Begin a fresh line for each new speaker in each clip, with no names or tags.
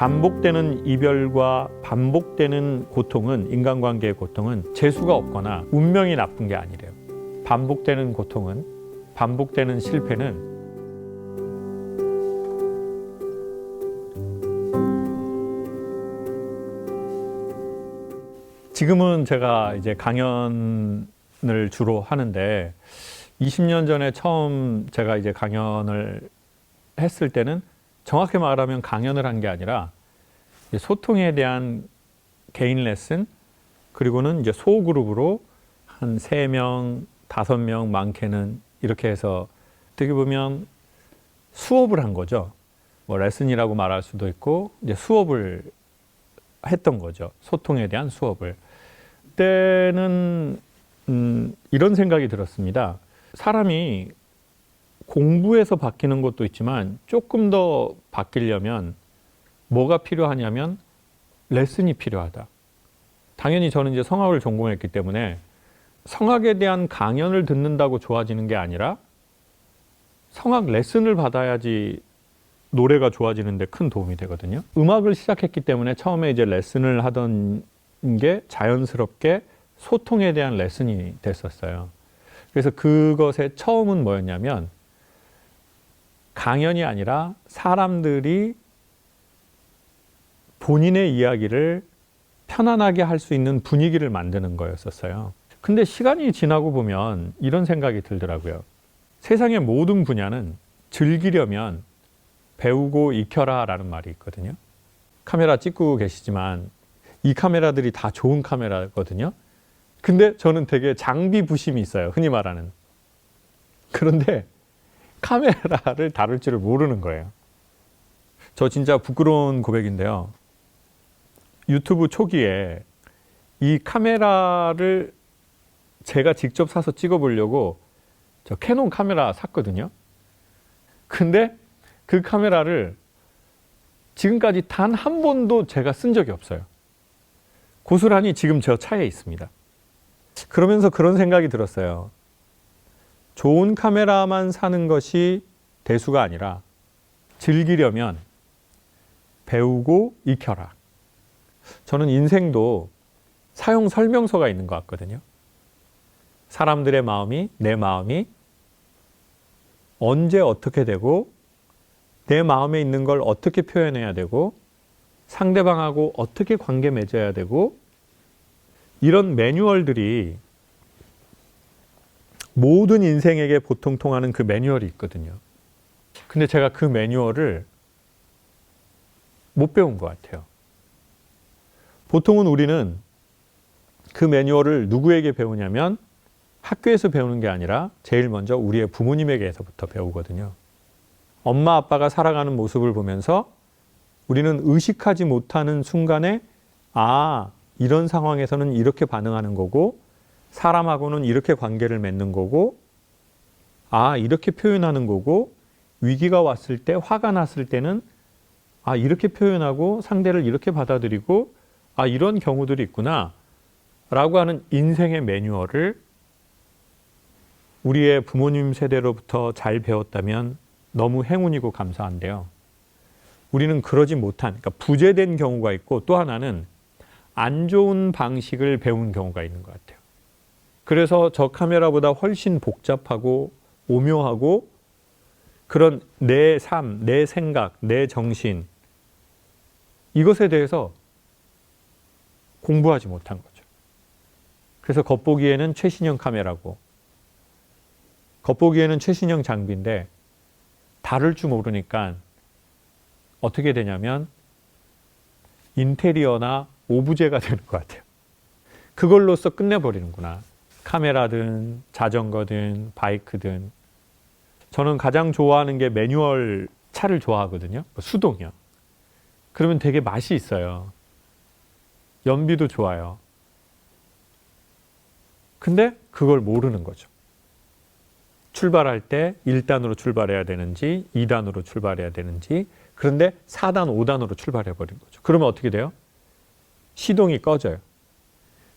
반복되는 이별과 반복되는 고통은, 인간관계의 고통은 재수가 없거나 운명이 나쁜 게 아니래요. 반복되는 고통은, 반복되는 실패는 지금은 제가 이제 강연을 주로 하는데 20년 전에 처음 제가 이제 강연을 했을 때는 정확히 말하면 강연을 한 게 아니라 소통에 대한 개인 레슨, 그리고는 이제 소그룹으로 한 3명, 5명, 많게는 이렇게 해서 어떻게 보면 수업을 한 거죠. 뭐 레슨이라고 말할 수도 있고 이제 수업을 했던 거죠. 소통에 대한 수업을. 그때는 이런 생각이 들었습니다. 사람이 공부해서 바뀌는 것도 있지만 조금 더 바뀌려면 뭐가 필요하냐면 레슨이 필요하다. 당연히 저는 이제 성악을 전공했기 때문에 성악에 대한 강연을 듣는다고 좋아지는 게 아니라 성악 레슨을 받아야지 노래가 좋아지는 데 큰 도움이 되거든요. 음악을 시작했기 때문에 처음에 이제 레슨을 하던 게 자연스럽게 소통에 대한 레슨이 됐었어요. 그래서 그것의 처음은 뭐였냐면 강연이 아니라 사람들이 본인의 이야기를 편안하게 할 수 있는 분위기를 만드는 거였었어요. 근데 시간이 지나고 보면 이런 생각이 들더라고요. 세상의 모든 분야는 즐기려면 배우고 익혀라 라는 말이 있거든요. 카메라 찍고 계시지만 이 카메라들이 다 좋은 카메라거든요. 근데 저는 되게 장비 부심이 있어요. 흔히 말하는. 그런데 카메라를 다룰 줄을 모르는 거예요. 저 진짜 부끄러운 고백인데요. 유튜브 초기에 이 카메라를 제가 직접 사서 찍어보려고 저 캐논 카메라 샀거든요. 근데 그 카메라를 지금까지 단 한 번도 제가 쓴 적이 없어요. 고스란히 지금 저 차에 있습니다. 그러면서 그런 생각이 들었어요. 좋은 카메라만 사는 것이 대수가 아니라 즐기려면 배우고 익혀라. 저는 인생도 사용 설명서가 있는 것 같거든요. 사람들의 마음이, 내 마음이 언제 어떻게 되고 내 마음에 있는 걸 어떻게 표현해야 되고 상대방하고 어떻게 관계 맺어야 되고 이런 매뉴얼들이 모든 인생에게 보통 통하는 그 매뉴얼이 있거든요. 근데 제가 그 매뉴얼을 못 배운 것 같아요. 보통은 우리는 그 매뉴얼을 누구에게 배우냐면 학교에서 배우는 게 아니라 제일 먼저 우리의 부모님에게서부터 배우거든요. 엄마 아빠가 살아가는 모습을 보면서 우리는 의식하지 못하는 순간에 아, 이런 상황에서는 이렇게 반응하는 거고 사람하고는 이렇게 관계를 맺는 거고 아, 이렇게 표현하는 거고 위기가 왔을 때, 화가 났을 때는 아, 이렇게 표현하고 상대를 이렇게 받아들이고 아, 이런 경우들이 있구나 라고 하는 인생의 매뉴얼을 우리의 부모님 세대로부터 잘 배웠다면 너무 행운이고 감사한데요. 우리는 그러지 못한, 그러니까 부재된 경우가 있고 또 하나는 안 좋은 방식을 배운 경우가 있는 것 같아요. 그래서 저 카메라보다 훨씬 복잡하고 오묘하고 그런 내 삶, 내 생각, 내 정신 이것에 대해서 공부하지 못한 거죠. 그래서 겉보기에는 최신형 카메라고 겉보기에는 최신형 장비인데 다룰 줄 모르니까 어떻게 되냐면 인테리어나 오브제가 되는 것 같아요. 그걸로써 끝내버리는구나. 카메라든 자전거든 바이크든. 저는 가장 좋아하는 게 매뉴얼 차를 좋아하거든요. 수동이요. 그러면 되게 맛이 있어요. 연비도 좋아요. 근데 그걸 모르는 거죠. 출발할 때 1단으로 출발해야 되는지 2단으로 출발해야 되는지 그런데 4단, 5단으로 출발해버린 거죠. 그러면 어떻게 돼요? 시동이 꺼져요.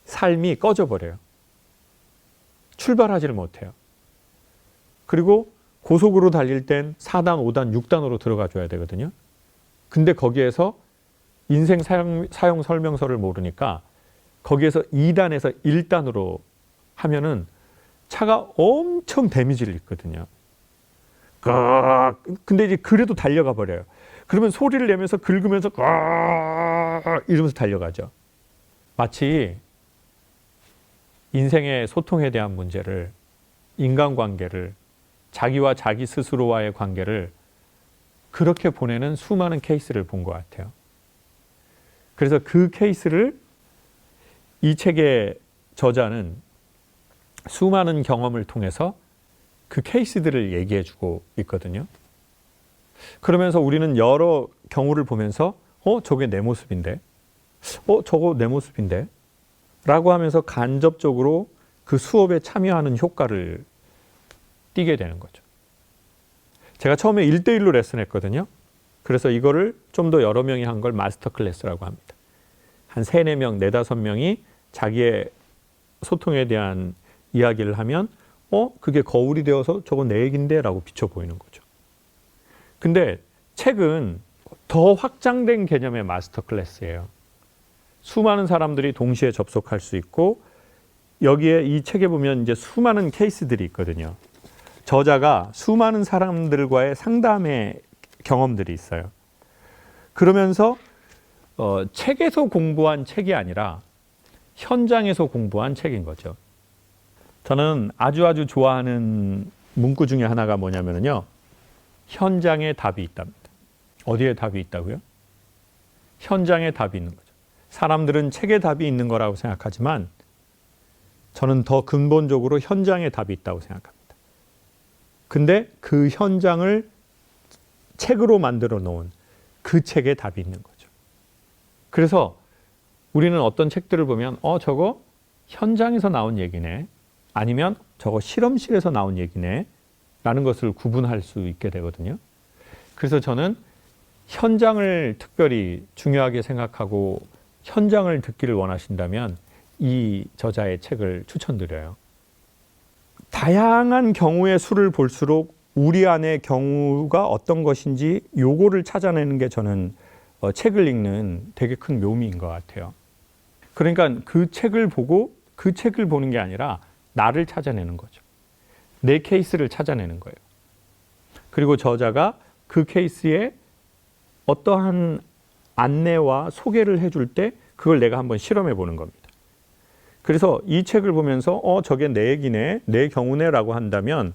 삶이 꺼져버려요. 출발하지를 못해요. 그리고 고속으로 달릴 땐 4단, 5단, 6단으로 들어가 줘야 되거든요. 근데 거기에서 인생 사용 설명서를 모르니까 거기에서 2단에서 1단으로 하면은 차가 엄청 데미지를 입거든요. 근데 이제 그래도 달려가 버려요. 그러면 소리를 내면서 긁으면서 이러면서 달려가죠. 마치 인생의 소통에 대한 문제를, 인간관계를, 자기와 자기 스스로와의 관계를 그렇게 보내는 수많은 케이스를 본 것 같아요. 그래서 그 케이스를 이 책의 저자는 수많은 경험을 통해서 그 케이스들을 얘기해 주고 있거든요. 그러면서 우리는 여러 경우를 보면서 저게 내 모습인데, 저거 내 모습인데 라고 하면서 간접적으로 그 수업에 참여하는 효과를 띠게 되는 거죠. 제가 처음에 1대1로 레슨했거든요. 그래서 이거를 좀 더 여러 명이 한 걸 마스터 클래스라고 합니다. 한 3, 4명, 4, 5명이 자기의 소통에 대한 이야기를 하면 그게 거울이 되어서 저건 내 얘긴데 라고 비춰 보이는 거죠. 근데 책은 더 확장된 개념의 마스터 클래스예요. 수많은 사람들이 동시에 접속할 수 있고 여기에 이 책에 보면 이제 수많은 케이스들이 있거든요. 저자가 수많은 사람들과의 상담의 경험들이 있어요. 그러면서 책에서 공부한 책이 아니라 현장에서 공부한 책인 거죠. 저는 아주 좋아하는 문구 중에 하나가 뭐냐면요. 현장에 답이 있답니다. 어디에 답이 있다고요? 현장에 답이 있는 거죠. 사람들은 책에 답이 있는 거라고 생각하지만 저는 더 근본적으로 현장에 답이 있다고 생각합니다. 근데 그 현장을 책으로 만들어 놓은 그 책에 답이 있는 거죠. 그래서 우리는 어떤 책들을 보면 저거 현장에서 나온 얘기네. 아니면 저거 실험실에서 나온 얘기네. 라는 것을 구분할 수 있게 되거든요. 그래서 저는 현장을 특별히 중요하게 생각하고 현장을 듣기를 원하신다면 이 저자의 책을 추천드려요. 다양한 경우의 수를 볼수록 우리 안의 경우가 어떤 것인지 요거를 찾아내는 게 저는 책을 읽는 되게 큰 묘미인 것 같아요. 그러니까 그 책을 보고 그 책을 보는 게 아니라 나를 찾아내는 거죠. 내 케이스를 찾아내는 거예요. 그리고 저자가 그 케이스에 어떠한 안내와 소개를 해줄 때 그걸 내가 한번 실험해 보는 겁니다. 그래서 이 책을 보면서 저게 내 얘기네, 내 경우네 라고 한다면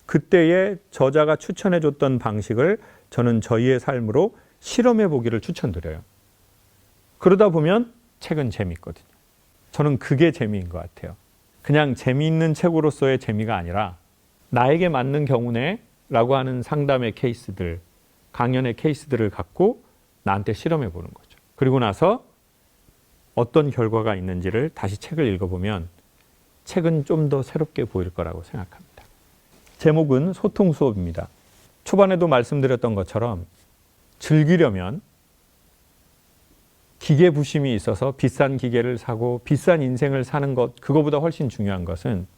그때의 저자가 추천해 줬던 방식을 저는 저희의 삶으로 실험해 보기를 추천드려요. 그러다 보면 책은 재밌거든요. 저는 그게 재미인 것 같아요. 그냥 재미있는 책으로서의 재미가 아니라 나에게 맞는 경우네 라고 하는 상담의 케이스들, 강연의 케이스들을 갖고 나한테 실험해 보는 거죠. 그리고 나서 어떤 결과가 있는지를 다시 책을 읽어보면 책은 좀 더 새롭게 보일 거라고 생각합니다. 제목은 소통 수업입니다. 초반에도 말씀드렸던 것처럼 즐기려면 기계 부심이 있어서 비싼 기계를 사고 비싼 인생을 사는 것, 그거보다 훨씬 중요한 것은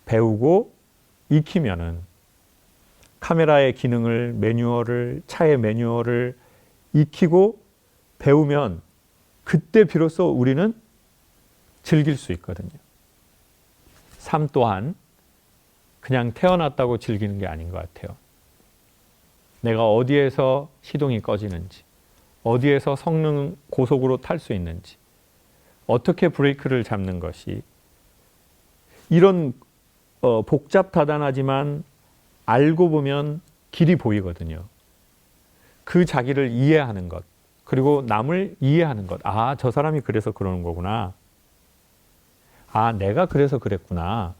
배우고 익히면은 카메라의 기능을, 매뉴얼을, 차의 매뉴얼을 익히고 배우면 그때 비로소 우리는 즐길 수 있거든요. 삶 또한 그냥 태어났다고 즐기는 게 아닌 것 같아요. 내가 어디에서 시동이 꺼지는지, 어디에서 성능 고속으로 탈 수 있는지, 어떻게 브레이크를 잡는 것이, 이런 복잡다단하지만 알고 보면 길이 보이거든요. 그 자기를 이해하는 것, 그리고 남을 이해하는 것. 저 사람이 그래서 그러는 거구나. 내가 그래서 그랬구나.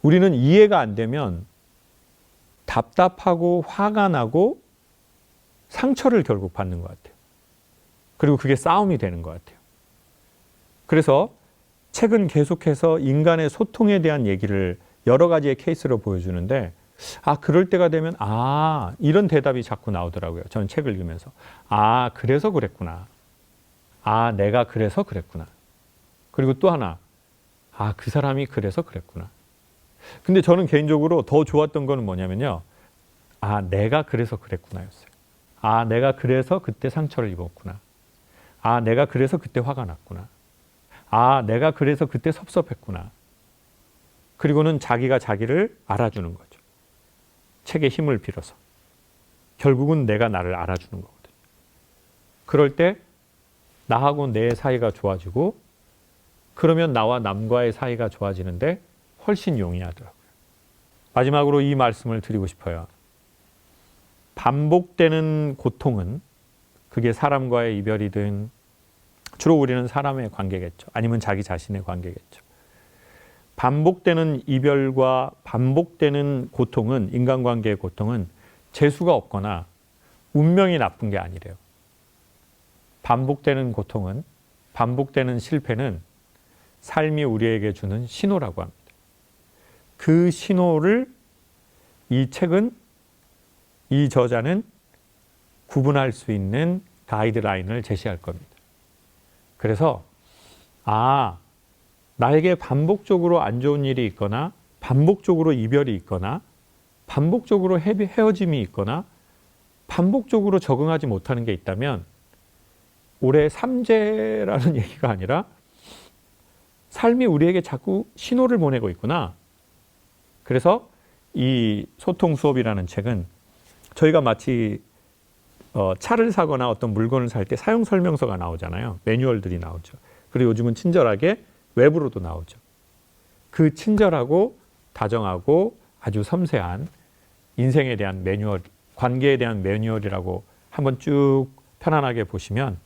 우리는 이해가 안 되면 답답하고 화가 나고 상처를 결국 받는 것 같아요. 그리고 그게 싸움이 되는 것 같아요. 그래서 책은 계속해서 인간의 소통에 대한 얘기를 여러 가지의 케이스로 보여주는데 그럴 때가 되면 이런 대답이 자꾸 나오더라고요. 저는 책을 읽으면서 그래서 그랬구나. 내가 그래서 그랬구나. 그리고 또 하나 그 사람이 그래서 그랬구나. 근데 저는 개인적으로 더 좋았던 거는 뭐냐면요. 내가 그래서 그랬구나였어요. 아, 내가 그래서 그때 상처를 입었구나. 아, 내가 그래서 그때 화가 났구나. 아, 내가 그래서 그때 섭섭했구나. 그리고는 자기가 자기를 알아주는 거죠. 책의 힘을 빌어서. 결국은 내가 나를 알아주는 거거든요. 그럴 때 나하고 내 사이가 좋아지고, 그러면 나와 남과의 사이가 좋아지는데 훨씬 용이하더라고요. 마지막으로 이 말씀을 드리고 싶어요. 반복되는 고통은, 그게 사람과의 이별이든, 주로 우리는 사람의 관계겠죠. 아니면 자기 자신의 관계겠죠. 반복되는 이별과 반복되는 고통은, 인간관계의 고통은 재수가 없거나 운명이 나쁜 게 아니래요. 반복되는 고통은, 반복되는 실패는 삶이 우리에게 주는 신호라고 합니다. 그 신호를 이 책은, 이 저자는 구분할 수 있는 가이드라인을 제시할 겁니다. 그래서 나에게 반복적으로 안 좋은 일이 있거나, 반복적으로 이별이 있거나, 반복적으로 헤어짐이 있거나, 반복적으로 적응하지 못하는 게 있다면 올해 삼재라는 얘기가 아니라 삶이 우리에게 자꾸 신호를 보내고 있구나. 그래서 이 소통 수업이라는 책은 저희가 마치 차를 사거나 어떤 물건을 살 때 사용 설명서가 나오잖아요. 매뉴얼들이 나오죠. 그리고 요즘은 친절하게 외부로도 나오죠. 그 친절하고 다정하고 아주 섬세한 인생에 대한 매뉴얼, 관계에 대한 매뉴얼이라고 한번 쭉 편안하게 보시면,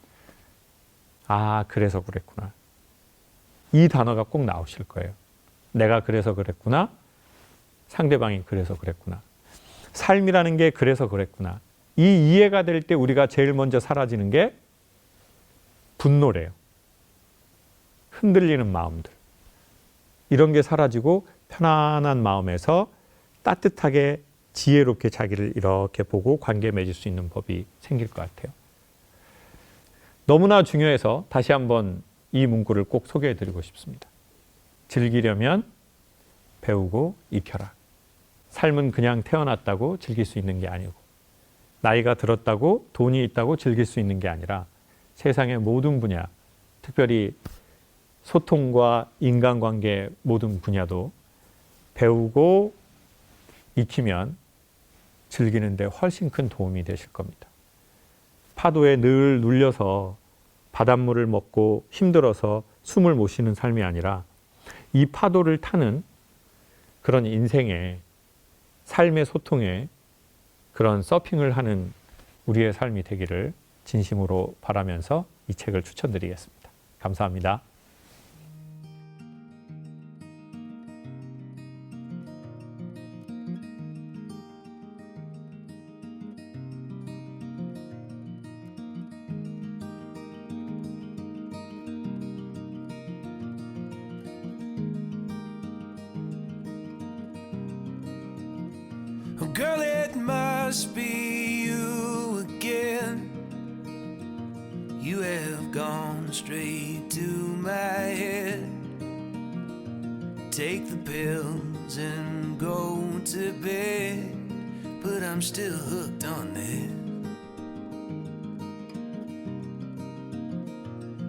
아, 그래서 그랬구나. 이 단어가 꼭 나오실 거예요. 내가 그래서 그랬구나. 상대방이 그래서 그랬구나. 삶이라는 게 그래서 그랬구나. 이 이해가 될 때 우리가 제일 먼저 사라지는 게 분노래요. 흔들리는 마음들. 이런 게 사라지고 편안한 마음에서 따뜻하게 지혜롭게 자기를 이렇게 보고 관계 맺을 수 있는 법이 생길 것 같아요. 너무나 중요해서 다시 한번 이 문구를 꼭 소개해 드리고 싶습니다. 즐기려면 배우고 익혀라. 삶은 그냥 태어났다고 즐길 수 있는 게 아니고, 나이가 들었다고 돈이 있다고 즐길 수 있는 게 아니라 세상의 모든 분야, 특별히 소통과 인간관계 모든 분야도 배우고 익히면 즐기는 데 훨씬 큰 도움이 되실 겁니다. 파도에 늘 눌려서 바닷물을 먹고 힘들어서 숨을 못 쉬는 삶이 아니라 이 파도를 타는 그런 인생의 삶의 소통에 그런 서핑을 하는 우리의 삶이 되기를 진심으로 바라면서 이 책을 추천드리겠습니다. 감사합니다.
Oh, girl, it must be you again. You have gone straight to my head. Take the pills and go to bed, but I'm still hooked on this.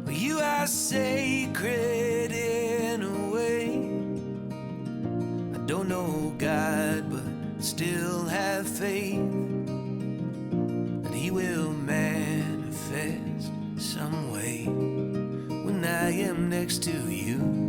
Well, you are sacred in a way. I don't know God, but still have faith that He will manifest some way when I am next to you.